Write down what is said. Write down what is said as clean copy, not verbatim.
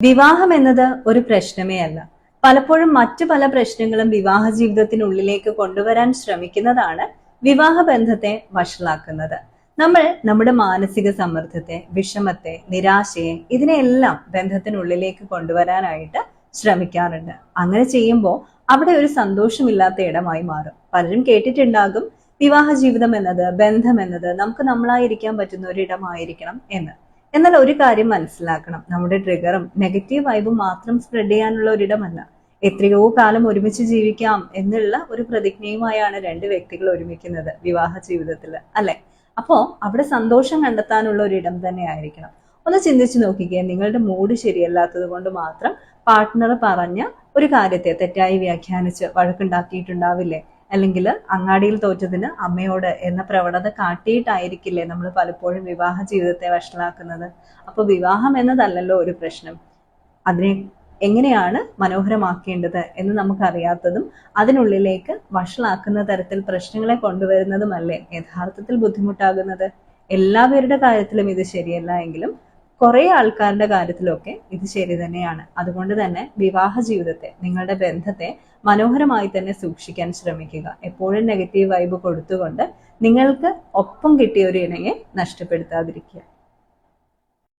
വിവാഹം എന്നത് ഒരു പ്രശ്നമേ അല്ല. പലപ്പോഴും മറ്റു പല പ്രശ്നങ്ങളും വിവാഹ ജീവിതത്തിനുള്ളിലേക്ക് കൊണ്ടുവരാൻ ശ്രമിക്കുന്നതാണ് വിവാഹ ബന്ധത്തെ വഷളാക്കുന്നത്. നമ്മൾ നമ്മുടെ മാനസിക സമ്മർദ്ദത്തെ, വിഷമത്തെ, നിരാശയെ ഇതിനെല്ലാം ബന്ധത്തിനുള്ളിലേക്ക് കൊണ്ടുവരാനായിട്ട് ശ്രമിക്കാറുണ്ട്. അങ്ങനെ ചെയ്യുമ്പോൾ അവിടെ ഒരു സന്തോഷമില്ലാത്ത ഇടമായി മാറും. പലരും കേട്ടിട്ടുണ്ടാകും വിവാഹ ജീവിതം എന്നത്, ബന്ധം എന്നത് നമുക്ക് നമ്മളായിരിക്കാൻ പറ്റുന്ന ഒരിടമായിരിക്കണം എന്ന്. എന്നാൽ ഒരു കാര്യം മനസ്സിലാക്കണം, നമ്മുടെ ട്രിഗറും നെഗറ്റീവ് വൈബും മാത്രം സ്പ്രെഡ് ചെയ്യാനുള്ള ഒരിടമല്ല. എത്രയോ കാലം ഒരുമിച്ച് ജീവിക്കാം എന്നുള്ള ഒരു പ്രതിജ്ഞയുമായാണ് രണ്ട് വ്യക്തികൾ ഒരുമിക്കുന്നത് വിവാഹ ജീവിതത്തിൽ, അല്ലെ? അപ്പോ അവിടെ സന്തോഷം കണ്ടെത്താനുള്ള ഒരിടം തന്നെ ആയിരിക്കണം. ഒന്ന് ചിന്തിച്ചു നോക്കിക്കേ, നിങ്ങളുടെ മൂഡ് ശരിയല്ലാത്തത് കൊണ്ട് മാത്രം പാർട്ട്ണർ പറഞ്ഞ ഒരു കാര്യത്തെ തെറ്റായി വ്യാഖ്യാനിച്ച് വഴക്കുണ്ടാക്കിയിട്ടുണ്ടാവില്ലേ? അല്ലെങ്കിൽ അങ്ങാടിയിൽ തോറ്റതിന് അമ്മയോട് എന്ന പ്രവണത കാട്ടിയിട്ടായിരിക്കില്ലേ നമ്മൾ പലപ്പോഴും വിവാഹ ജീവിതത്തെ വഷളാക്കുന്നത്? അപ്പൊ വിവാഹം എന്നതല്ലല്ലോ ഒരു പ്രശ്നം. അതിനെ എങ്ങനെയാണ് മനോഹരമാക്കേണ്ടത് എന്ന് നമുക്കറിയാത്തതും അതിനുള്ളിലേക്ക് വഷളാക്കുന്ന തരത്തിൽ പ്രശ്നങ്ങളെ കൊണ്ടുവരുന്നതുമല്ലേ യഥാർത്ഥത്തിൽ ബുദ്ധിമുട്ടാകുന്നത്? എല്ലാവരുടെ കാര്യത്തിലും ഇത് ശരിയല്ല എങ്കിലും കുറെ ആൾക്കാരുടെ കാര്യത്തിലൊക്കെ ഇത് ശരി തന്നെയാണ്. അതുകൊണ്ട് തന്നെ വിവാഹ ജീവിതത്തെ, നിങ്ങളുടെ ബന്ധത്തെ മനോഹരമായി തന്നെ സൂക്ഷിക്കാൻ ശ്രമിക്കുക. എപ്പോഴും നെഗറ്റീവ് വൈബ് കൊടുത്തുകൊണ്ട് നിങ്ങൾക്ക് ഒപ്പം കിട്ടിയ ഒരു ഇണയെ നഷ്ടപ്പെടുത്താതിരിക്കുക.